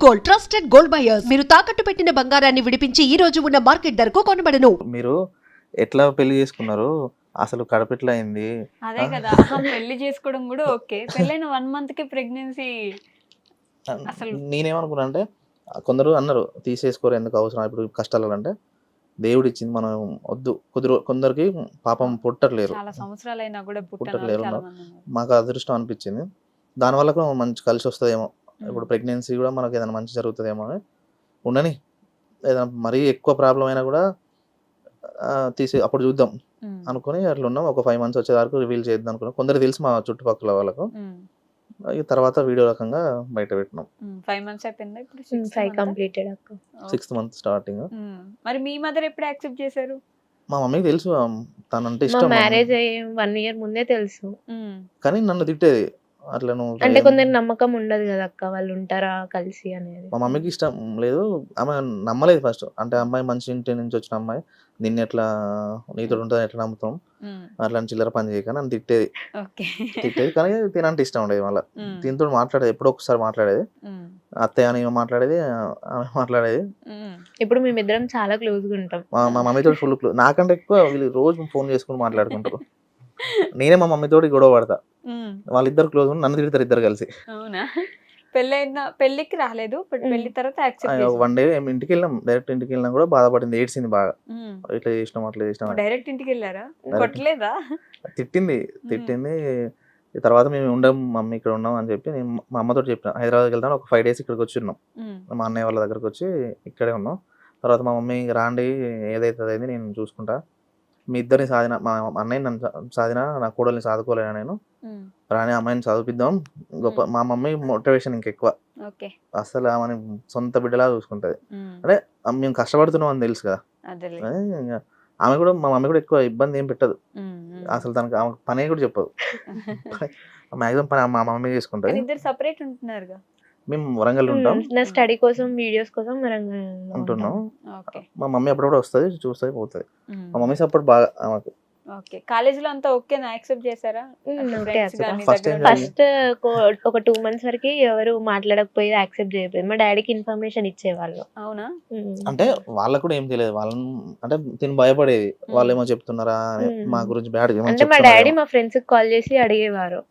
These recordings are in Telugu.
గోల్డ్ ట్రస్టెడ్ గోల్డ్ బయర్స్ మీరు తాకట్టు పెట్టిన బంగారాన్ని విడిపించి ఈ రోజు ఉన్న మార్కెట్ ధరకు కొనబడను. మీరు ఎట్లా పెళ్లి చేసుకున్నారు, అసలు కడపెట్లా అయింది? అదే కదా పెళ్లి చేసుకోవడం కూడా ఓకే, పెళ్ళైన 1 month కి ప్రెగ్నెన్సీ. అసలు నేనేమనుకున్నా అంటే కొందరు అన్నారు తీసేసుకోరు ఎందుకు అవసరం ఇప్పుడు కష్టాలు అంటే దేవుడు ఇచ్చింది మనం వద్దు. కొందరికి పాపం పుట్టట్లేరు, చాలా సంవత్సరాలైనా కూడా పుట్టట్లేరు చాలా ఉన్నారు. మంది ఉన్నారు. మాకు అదృష్టం అనిపించింది, దానివల్ల కూడా మంచి కలిసి వస్తుందేమో. ఇప్పుడు ప్రెగ్నెన్సీ కూడా మనకి ఏదైనా మంచి జరుగుతుందేమో అని ఉండని. ఏదైనా మరీ ఎక్కువ ప్రాబ్లం అయినా కూడా అప్పుడు చూద్దాం అనుకుని అట్లా ఉన్నాం. ఒక 5 months వచ్చే వరకు రివీల్ చేద్దాం అనుకున్నాం. కొందరు తెలుసు మా చుట్టుపక్కల వాళ్ళకు. తర్వాత వీడియో రకంగా బయట పెట్టినాం. 5 months అయిపోయిందా ఇప్పుడు? 5 కంప్లీటెడ్ అక్క. 6th month starting. మరి మీ మదర్ ఎప్పుడు యాక్సెప్ట్ చేశారు? మా మమ్మీకి తెలుసు తనంటే మా ఇష్టం, మ్యారేజ్ అయ్యి 1 year ముందే తెలుసు. కానీ నన్ను తిట్టేది అట్లా నువ్వు అంటే కొందరు నమ్మకం ఉండదు కదా అక్క, వాళ్ళు ఉంటారా కలిసి అనేది. మా మమ్మీకి ఇష్టం లేదు, ఆమె నమ్మలేదు ఫస్ట్. అంటే అమ్మాయి మంచి ఇంటి నుంచి వచ్చిన అమ్మాయి నిన్ను ఎట్లా నీతో ఉంటుందని ఎట్లా నమ్ముతాం, అట్లా చిల్లర పని చేయక నన్ను తిట్టేది. కానీ తినంటే ఇష్టం ఉండేది. మళ్ళీ దీంతో మాట్లాడేది, ఎప్పుడో ఒకసారి మాట్లాడేది. అత్తయ్య అని మాట్లాడేది, ఆమె మాట్లాడేది. ఇప్పుడు మేమిద్దరం చాలా క్లోజ్ గా ఉంటాం. మా మమ్మీతో ఫుల్ క్లోజ్, నాకంటే ఎక్కువ వీళ్ళు రోజు ఫోన్ చేసుకుని మాట్లాడుకుంటారు. నేనే మా మమ్మీతోటి గొడవ పడతా, వాళ్ళిద్దరు క్లోజ్ ఉండి నన్ను తిడతారు ఇద్దరు కలిసి. అవునా? పెళ్ళికి రాలేదు, పెళ్లి తర్వాత వన్ డే ఇంటికి వెళ్ళాం, డైరెక్ట్ ఇంటికి వెళ్ళినా కూడా బాధపడింది, ఏడ్చింది బాగా. ఇట్లా చేసినాం అట్లా చేసినాం. డైరెక్ట్ ఇంటికి వెళ్ళారా? కొట్టలేదా? తిట్టింది. ఈ తర్వాత మేము ఉండం మమ్మీ ఇక్కడ ఉన్నాం అని చెప్పి నేను మా అమ్మతో చెప్పిన హైదరాబాద్కి వెళ్తాను, ఒక 5 days ఇక్కడికి వచ్చి ఉన్నాం. మా అన్నయ్య వాళ్ళ దగ్గరకు వచ్చి ఇక్కడే ఉన్నాం. తర్వాత మా మమ్మీ రాండి ఏదైతే అదైంది నేను చూసుకుంటా, మీ ఇద్దరిని సాధిన, మా అన్నయ్య నన్ను సాధిన, నా కూడల్ని సాదుకోలేనా నేను, రాని అమ్మాయిని చదివిద్దాం గొప్ప. మా మమ్మీ మోటివేషన్ ఇంకెక్కువ, అసలు ఆమెని సొంత బిడ్డలా చూసుకుంటది. అంటే మేము కష్టపడుతున్నాం అని తెలుసు కదా. ఆమె కూడా, మా మమ్మీ కూడా ఎక్కువ ఇబ్బంది ఏం పెట్టదు అసలు, తనకు ఆమె పని కూడా చెప్పదు. మాక్సిమం పని మా మమ్మీ చేసుకుంటది. సెపరేట్ ఉంటున్నారుగా. మేము వరంగల్ ఉంటాం, నా స్టడీ కోసం వీడియోస్ కోసం వరంగల్ ఉంటున్నాం. మా మమ్మీ అప్పుడప్పుడు వస్తుంది, చూస్తుంది, పోతుంది. మా మమ్మీ సపోర్ట్ బాగా ఆమెకు. ఓకే, కాలేజీలో అంతా ఓకేనా? యాక్సెప్ట్ చేశారా? ఫస్ట్ ఒక 2 months వరకు ఎవరు మాట్లాడకపోయేది, యాక్సెప్ట్ చేయకపోయేది. మా డాడీకి ఇన్ఫర్మేషన్ ఇచ్చేవాళ్ళు. అవునా? అంటే వాళ్ళకు కూడా ఏం తెలియదు, వాళ్ళని అంటే తిని భయపడేది, వాళ్ళు ఏమో చెప్తున్నారా మా గురించి బ్యాడ్. అంటే మా డాడీ మా ఫ్రెండ్స్ కి కాల్ చేసి అడిగేవారు,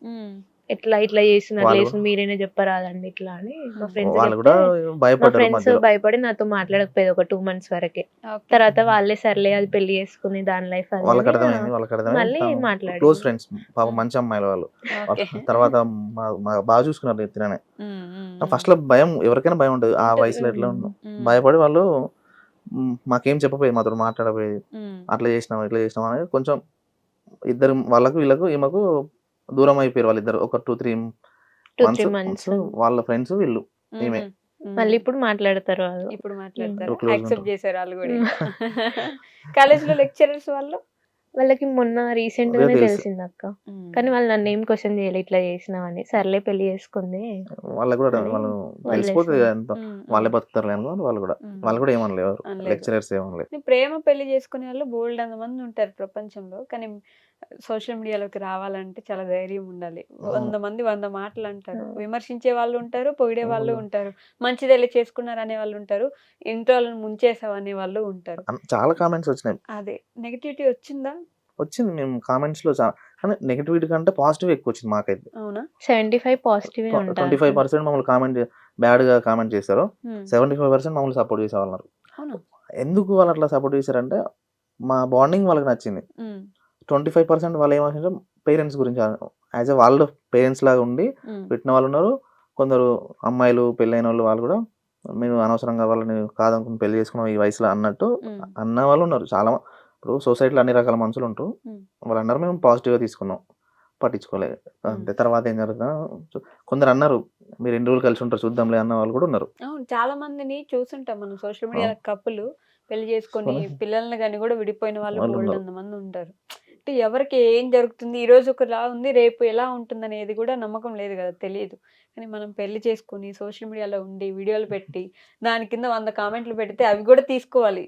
ఇట్లా చేస్తున్నారు, మీరైనా చెప్పరాదండి ఇట్లా అని. మా ఫ్రెండ్స్ భయపడి నాతో మాట్లాడకపోయేది ఒక 2 months వరకే. తర్వాత వాళ్ళే సర్లే అది పెళ్లి చేసుకుని దాని లైఫ్ మళ్ళీ మాట్లాడి క్లోజ్ ఫ్రెండ్స్, పాప మంచి అమ్మాయిలు వాళ్ళు. తర్వాత బాగా చూసుకున్నారు తిననే. ఫస్ట్ లో భయం, ఎవరికైనా భయం ఉంటుంది ఆ వయసులో. ఎట్లా భయపడి వాళ్ళు మాకేం చెప్పపోయేది, మాతో మాట్లాడపోయేది. అట్లా చేసినాం ఇట్లా చేసినాం అనేది కొంచెం ఇద్దరు వాళ్ళకు వీళ్ళకు ఈమెకు దూరం అయిపోయారు వాళ్ళిద్దరు. ఒక 2-3 months వాళ్ళ ఫ్రెండ్స్ వీళ్ళు ఈమె. మళ్ళీ ఇప్పుడు మాట్లాడతారు వాళ్ళు. ఇప్పుడు మాట్లాడతారు, యాక్సెప్ట్ చేశారు వాళ్ళు కూడా. కాలేజీలో లెక్చరర్స్ వాళ్ళకి మొన్న రీసెంట్ గానే తెలిసింది అక్క, కానీ వాళ్ళు నన్ను ఏం క్వశ్చన్ చేయలేదు, ఇట్లా చేసినావని. సర్లే పెళ్లి చేసుకుంది, వాళ్ళకు కూడా వాళ్ళు తెలిసిపోతుంది ఎంతో, వాళ్ళే బతుకుతారు లేని వాళ్ళు కూడా ఏమనలేరు, లెక్చరర్స్ ఏమనలేదు. ప్రేమ పెళ్లి చేసుకునే వాళ్ళు బోల్డ్ అంతమంది ఉంటారు ప్రపంచంలో, కానీ సోషల్ మీడియాలోకి రావాలంటే చాలా ధైర్యం ఉండాలి. 100 మంది 100 మాటలు అంటారు, విమర్శించే వాళ్ళు ఉంటారు, పొగిడే వాళ్ళు ఉంటారు, మంచిది వెళ్ళి చేసుకున్నారు అనే వాళ్ళు ఉంటారు, ఇంట్లో వాళ్ళని ముంచేసావు అనే వాళ్ళు ఉంటారు. చాలా కామెంట్స్ వచ్చినాయి. అదే నెగటివిటీ వచ్చిందా? వచ్చింది. మేము కామెంట్స్ లో కానీ నెగటివిటీ కంటే పాజిటివ్ ఎక్కువ వచ్చింది మాకైతే. అవునా? 75 పాజిటివ్, 25% మమ్మల్ని కామెంట్ బ్యాడ్ గా కామెంట్ చేశారు, 75% మమ్మల్ని సపోర్ట్ చేసేవాళ్ళు. ఎందుకు వాళ్ళు అట్లా సపోర్ట్ చేశారంటే మా బాండింగ్ వాళ్ళకి నచ్చింది. 25% వాళ్ళు ఏమంటారు పేరెంట్స్ గురించి, యాజ్ ఎ వాళ్ళు పేరెంట్స్ లాగా ఉండి పెట్టిన వాళ్ళు ఉన్నారు. కొందరు అమ్మాయిలు పెళ్ళైన వాళ్ళు కూడా మీరు అనవసరంగా వాళ్ళని కాదనుకుని పెళ్లి చేసుకున్నాం ఈ వయసులో అన్నట్టు అన్న వాళ్ళు ఉన్నారు చాలా. ఇప్పుడు సొసైటీలో అన్ని రకాల మనుషులు ఉంటారు, వాళ్ళు అన్నారు, మేము పాజిటివ్గా తీసుకున్నాం, పట్టించుకోలేదు అంతే. తర్వాత ఏం జరుగుతుందో కొందరు అన్నారు మీరు 2 రోజులు కలిసి ఉంటారు చూద్దాంలే అన్న వాళ్ళు కూడా ఉన్నారు. చాలా మందిని చూసుంటాం మనం సోషల్ మీడియాలో, కప్పులు పెళ్లి చేసుకొని పిల్లల్ని కానీ కూడా విడిపోయిన వాళ్ళు 100 మంది ఉంటారు. అంటే ఎవరికి ఏం జరుగుతుంది, ఈ రోజు ఒకలా ఉంది, రేపు ఎలా ఉంటుంది అనేది కూడా నమ్మకం లేదు కదా, తెలియదు. కానీ మనం పెళ్లి చేసుకుని సోషల్ మీడియాలో ఉండి వీడియోలు పెట్టి దాని కింద 100 కామెంట్లు పెడితే అవి కూడా తీసుకోవాలి.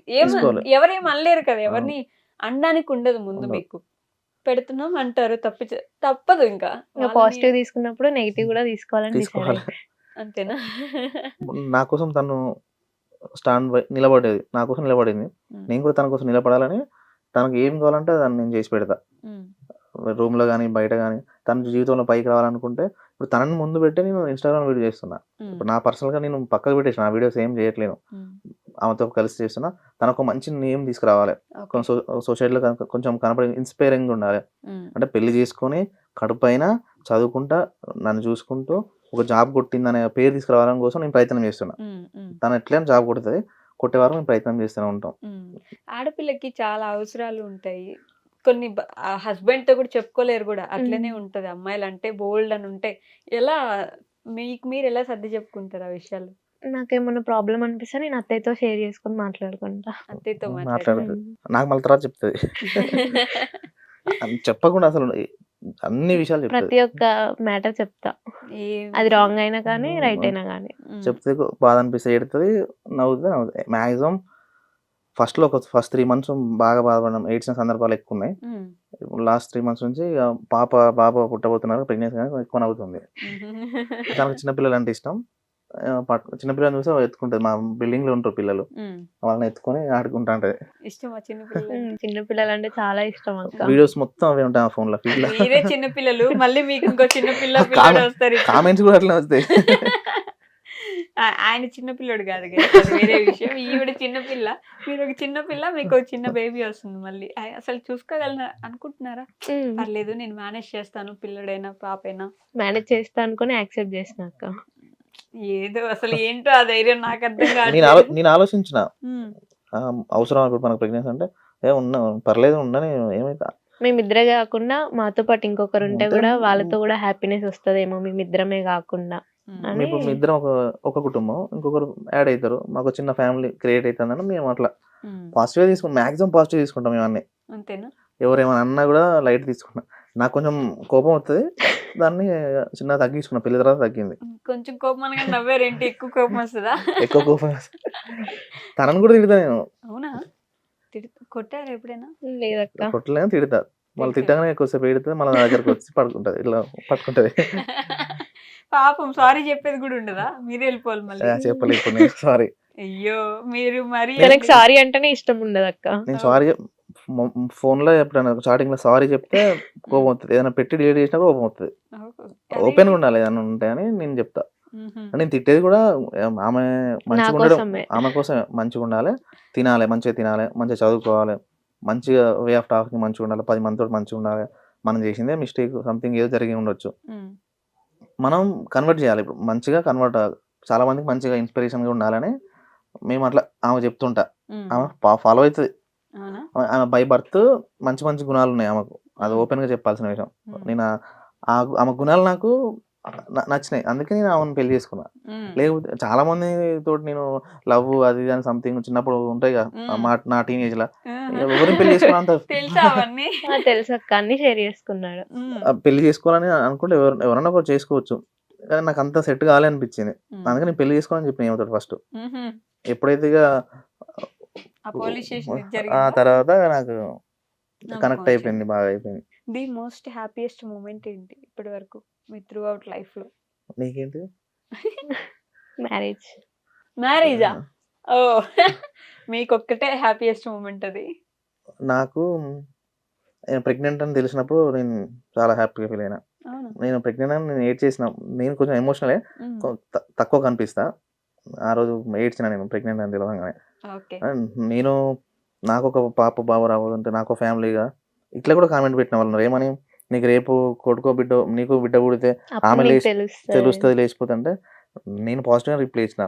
ఎవరేం అనలేరు కదా, ఎవరిని అనడానికి ఉండదు. ముందు మీకు పెడుతున్నాం అంటారు, తప్పదు. ఇంకా పాజిటివ్ తీసుకున్నప్పుడు నెగిటివ్ కూడా తీసుకోవాలని అంతేనా? నా కోసం తను స్టాండ్ బై నిలబడేది, నా కోసం నిలబడింది. నేను కూడా తన కోసం నిలబడాలని, తనకు ఏం కావాలంటే దాన్ని నేను చేసి పెడతా. రూమ్లో కానీ బయట కానీ తన జీవితంలో పైకి రావాలనుకుంటే ఇప్పుడు తనని ముందు పెట్టి నేను ఇన్స్టాగ్రామ్ వీడియో చేస్తున్నా. ఇప్పుడు నా పర్సనల్గా నేను పక్కకు పెట్టేసిన ఆ వీడియోస్ ఏం చేయట్లేను, ఆమెతో కలిసి చేస్తున్నా. తనకు మంచి నేమ్ తీసుకురావాలి, సొసైటీలో కొంచెం కనపడి ఇన్స్పైరింగ్ ఉండాలి. అంటే పెళ్లి చేసుకొని కడుపైన చదువుకుంటా నన్ను చూసుకుంటూ ఒక జాబ్ కొట్టిందనే పేరు తీసుకురావడం కోసం నేను ప్రయత్నం చేస్తున్నా. తను ఎట్లయినా జాబ్ కొడుతుంది, కొట్టే వరకు మేము ప్రయత్నం చేస్తూనే ఉంటాం. ఆడపిల్లకి చాలా అవసరాలు ఉంటాయి, కొన్ని హస్బెండ్ తో కూడా చెప్పుకోలేరు కూడా, అట్లనే ఉంటది. అమ్మాయిలు అంటే బోల్డ్ అని ఉంటాయి. ఎలా మీకు మీరు ఎలా సర్ది చెప్పుకుంటారు ఆ విషయాలు? నాకేమన్నా ప్రాబ్లం అనిపిస్తే నేను అత్తయ్యతో షేర్ చేసుకొని మాట్లాడుకుంటా. అత్తయ్యతో మాట్లాడుతుంది, నాకు మళ్ళీ తర్వాత చెప్తుంది. చెప్పకుండా అసలు అన్ని విషయాలు చెప్తుంది, ప్రతి ఒక్క మ్యాటర్ చెప్తా, అది రాంగ్ అయినా కానీ రైట్ అయినా కానీ చెప్తే బాధ అనిపిస్తే ఎడుతుంది, నవ్వుతుంది. మ్యాక్సిమం ఫస్ట్ 3 months బాగా బాధపడడం, ఏడ్చిన సందర్భాలు ఎక్కువ ఉన్నాయి. లాస్ట్ 3 months నుంచి పాప పుట్టబోతున్నారు, ప్రెగ్నెన్సీ ఎక్కువ నవ్వుతుంది. తనకు చిన్నపిల్లలు అంటే ఇష్టం. చిన్నపిల్లలు చూసి ఎత్తుకుంటది. మా బిల్డింగ్ లో ఉంటారు పిల్లలు, వాళ్ళని ఎత్తుకొని ఆడుకుంటా ఉంటది. ఇష్టమా చిన్నపిల్లలు? చిన్నపిల్లలు అంటే చాలా ఇష్టం అక్క. వీడియోస్ మొత్తం అవే ఉంటాయి ఆ ఫోన్ లో. మీరే చిన్నపిల్లలు, మళ్ళీ మీకు ఇంకో చిన్నపిల్ల వస్తారు. కామెంట్స్ కూడా అట్లా వస్తాయి. ఆయన చిన్నపిల్లడు కాదు కదా, అది వేరే విషయం. ఈవిడ చిన్నపిల్ల, మీరు ఒక చిన్నపిల్ల, మీకు ఒక చిన్న బేబీ వస్తుంది. మళ్ళీ అసలు చూసుకోగలనా అనుకుంటున్నారా? పర్లేదు నేను మేనేజ్ చేస్తాను, పిల్లడైనా పాపైనా మేనేజ్ చేస్తా అనుకుని యాక్సెప్ట్ చేసినాక ఏదో అసలు ఏంటో ఆ ధైర్యం నాకు అర్థం కాదు. నేను ఆలోచించిన అవసరం ఇప్పుడు మనకు ప్రెగ్నెన్సీ అంటే ఉన్నా పర్లేదు ఉండని, ఏమైతే మేమిద్దరే కాకుండా మాతో పాటు ఇంకొకరు ఉంటే కూడా వాళ్ళతో కూడా హ్యాపీనెస్ వస్తుందేమో, మేమిద్దరమే కాకుండా. ఇప్పుడు మీ ఇద్దరం ఒక కుటుంబం, ఇంకొకరు యాడ్ అవుతారు, మాకు చిన్న ఫ్యామిలీ క్రియేట్ అవుతుందని మేము అట్లా పాజిటివ్ తీసుకుంటాం. మాక్సిమం పాజిటివ్ తీసుకుంటాం మేము అన్ని. అంతేనా? ఎవరేమైనా అన్నా కూడా లైట్ తీసుకున్నా. నాకు కొంచెం కోపం వస్తుంది, దాన్ని చిన్న తగ్గించుకున్నా. పెళ్లి తర్వాత తగ్గింది. కొంచెం కోపం అనగా నవ్వారేంటి? ఎక్కువ కోపం వస్తుందా? ఎక్కువ కోపం తనని కూడా తిడతా నేను. అవునా? కొట్టారు ఎప్పుడైనా? లేదక్క, కొట్టలేని తిడతా. మళ్ళీ తిట్టగానే ఎక్కువసేపు పెడుతుంది, మళ్ళీ నా దగ్గరకు వచ్చి పడుకుంటది, ఇట్లా పట్టుకుంటది. పాపం సారీ చెప్పేది కూడా ఉండదా? మీరే వెళ్ళిపోవాలి మళ్ళీ. చెప్పలేదు సారీ. అయ్యో మీరు మరి తనకి సారీ అంటేనే ఇష్టం ఉండదు అక్క. నేను సారీ ఫోన్ లో ఎప్పుడైనా చాటింగ్ లో సారీ చెప్తే కోపం వస్తుంది, ఏదైనా పెట్టి డిలీట్ చేసినా కోపం వస్తుంది. ఓపెన్ గా ఉండాలి ఏదైనా ఉంటాయని నేను చెప్తా. నేను తిట్టేది కూడా ఆమె మంచిగా ఉండడం, ఆమె కోసం మంచిగా ఉండాలి, తినాలి, మంచిగా తినాలి, మంచిగా చదువుకోవాలి, మంచిగా వే ఆఫ్ టాకింగ్ మంచిగా ఉండాలి, 10 మందితో మంచిగా ఉండాలి. మనం చేసిందే మిస్టేక్, సంథింగ్ ఏదో జరిగి ఉండొచ్చు, మనం కన్వర్ట్ చేయాలి. ఇప్పుడు మంచిగా కన్వర్ట్, చాలా మందికి మంచిగా ఇన్స్పిరేషన్గా ఉండాలని మేము అట్లా ఆమె చెప్తుంటా. ఆమె ఫాలో అవుతుంది. ఆమె బై బర్త్ మంచి మంచి గుణాలు ఉన్నాయి ఆమెకు, అది ఓపెన్ గా చెప్పాల్సిన విషయం. నేను ఆమె గుణాలు నాకు నచ్చినాయి, అందుకే నేను ఆమెను పెళ్లి చేసుకున్నా. లేకపోతే చాలా మంది తోటి నేను లవ్ అది అని సంథింగ్ చిన్నప్పుడు ఉంటాయి కదా నా టీనేజ్ లా, ఎవరిని పెళ్లి చేసుకున్నా తెలుసక్క, అన్ని షేర్ చేసుకున్నాడు. పెళ్లి చేసుకోవాలని అనుకుంటే ఎవరన్నా కూడా చేసుకోవచ్చు, కానీ నాకు అంత సెట్ కాలే అనిపించింది. అందుకే నేను పెళ్లి చేసుకోవాలని చెప్పిన ఏమవుతాడు ఫస్ట్. ఎప్పుడైతే ఇక ఆ తర్వాత నాకు కనెక్ట్ అయిపోయింది, బాగా అయిపోయింది. ది మోస్ట్ హ్యాపీయెస్ట్ మూమెంట్ ఏంటి ఇప్పటి వరకు మీ త్రూ అవుట్ లైఫ్ లో? నీకేంటి? మ్యారేజా? ఓ మీకు ఒక్కటే హ్యాపీయెస్ట్ మూమెంట్ అది? నాకు ప్రెగ్నెంట్ అని తెలిసినప్పుడు నేను చాలా హ్యాపీగా ఫీల్ అయినా. నేను ప్రెగ్నెంట్ అని నేను ఏడ్ చేసిన, నేను కొంచెం ఎమోషనలే, తక్కువ కనిపిస్తా. ఆ రోజు ఏడ్చిన నేను ప్రెగ్నెంట్ అని తెలియగానే. నేను నాకు ఒక పాప బాబు రాబోతుంటే నాకు ఫ్యామిలీగా ఇట్లా కూడా కామెంట్ పెట్టిన వాళ్ళు ఏమని, నీకు రేపు కొడుకో బిడ్డ, నీకు బిడ్డ పుడితే ఆమె తెలుస్తుంది లేచిపోతే అంటే, నేను పాజిటివ్గా రిప్లై ఇచ్చిన,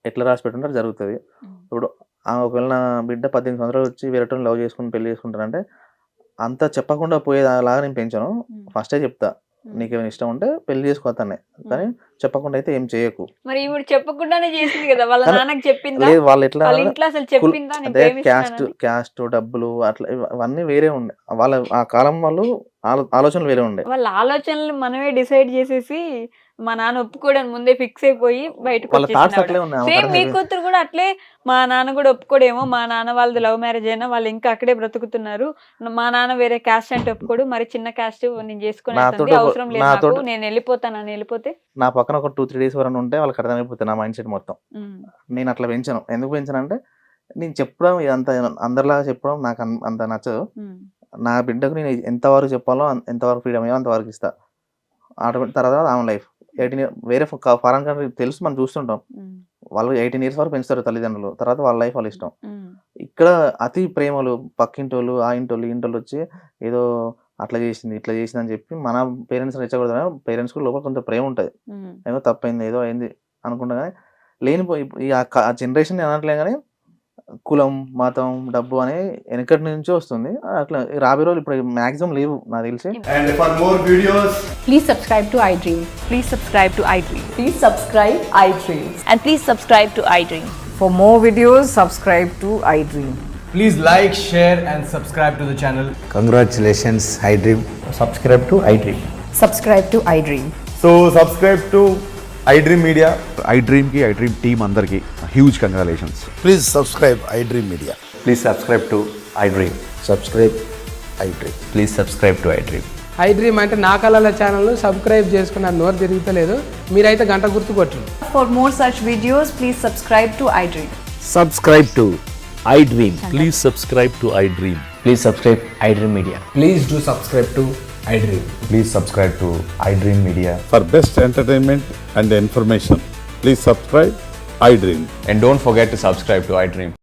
ఎట్లా రాసి పెట్టుంటే జరుగుతుంది. ఇప్పుడు ఆమె ఒకవేళ నా బిడ్డ 18 సంవత్సరాలు వచ్చి వేరేటోని లవ్ చేసుకుని పెళ్లి చేసుకుంటానంటే అంత చెప్పకుండా పోయేలాగా నేను పెంచాను. ఫస్టే చెప్తా, నీకేమైనా ఇష్టం ఉంటే పెళ్లి చేసుకోవతానే, కానీ చెప్పకుండా అయితే ఏం చేయకు. మరి ఇప్పుడు చెప్పకుండానే చేసింది కదా, వాళ్ళ నాన్నకి చెప్పిందా? లేదు, వాళ్ళు ఎట్లా అదే క్యాస్ట్ డబ్బులు అట్లా ఇవన్నీ వేరే ఉండే, వాళ్ళ ఆ కాలం వాళ్ళు ఆలోచనలు వేరే ఉండే. వాళ్ళ ఆలోచనలు మనమే డిసైడ్ చేసేసి మా నాన్న ఒప్పుకోవడానికి ముందే ఫిక్స్ అయిపోయి బయటకు వాళ్ళ థాట్స్ అట్లే ఉన్నాయి ఆమె సేమ్ మీ పరిస్థితి. కూతురు కూడా అట్లే, మా నాన్న కూడా ఒప్పుకోడేమో, మా నాన్న వాళ్ళది లవ్ మ్యారేజ్ అయినా వాళ్ళు ఇంకా అక్కడే బ్రతుకుతున్నారు, మా నాన్న వేరే క్యాస్ట్ అంటే ఒప్పుకోడు, మరి చిన్న క్యాస్ట్ నేను చేసుకునే అవసరం లేదు నాకు, నేను వెళ్ళిపోతానని వెళ్ళిపోతే నా పక్కన ఒక 2-3 డేస్ వరకు ఉంటే వాళ్ళకి అర్థమైపోతుంది నా మైండ్ సెట్ మొత్తం. నేను అట్లా పెంచాను. ఎందుకు పెంచానంటే నేను చెప్పడం ఇదంతా అందరిలాగా చెప్పడం నాకు అంత నచ్చదు. నా బిడ్డకు నేను ఎంతవరకు చెప్పాలో ఎంతవరకు ఫ్రీడమ్ అయ్యో అంతవరకు ఇస్తా. ఆటోమేటిక్ తర్వాత ఆమె లైఫ్ 18 వేరే ఫారెన్ కంట్రీ తెలుసు, మనం చూస్తుంటాం, వాళ్ళు 18 ఇయర్స్ వరకు పెంచుతారు తల్లిదండ్రులు, తర్వాత వాళ్ళ లైఫ్ వాళ్ళ ఇష్టం. ఇక్కడ అతి ప్రేమలు పక్కింటోళ్ళు ఆ ఇంటోళ్ళు ఈ ఇంటోళ్ళు వచ్చి ఏదో అట్లా చేసింది ఇట్లా చేసింది అని చెప్పి మన పేరెంట్స్ రెచ్చగొడతారు. పేరెంట్స్ కూడా లోపల కొంత ప్రేమ ఉంటుంది, ఏదో తప్పైంది ఏదో అయింది అనుకుంటా. కానీ లేనిపోయి ఆ జనరేషన్ అనట్లే, కానీ కులం మతం డబ్బు అని వెనకటి నుంచి వస్తుంది. అట్లా రాబోయే రోజులు ఇప్పుడు మాక్సిమం లేవు నాకు తెలిసి. And for more videos, Please subscribe to iDream. Please subscribe to iDream. Please subscribe iDream. And please subscribe to iDream. For more videos, subscribe to iDream. please like, share, and subscribe to the channel. Congratulations, iDream. Subscribe to iDream. Subscribe to iDream. So subscribe to iDream Media. iDream ki iDream team andarki huge congratulations. Please subscribe iDream Media. Please subscribe to iDream. Subscribe iDream. Please subscribe to iDream. iDream అంటే నా కళల ఛానల్ సబ్స్క్రైబ్ చేసుకున్న నోరు తిరుగుతలేదు, మీరైతే గంట గుర్తు కొట్టండి. For more such videos, please subscribe to iDream. Subscribe to iDream. Please subscribe to iDream. Please subscribe iDream Media. Please do subscribe to iDream. Please subscribe to iDream Media. For best entertainment and information, please subscribe iDream. And don't forget to subscribe to iDream.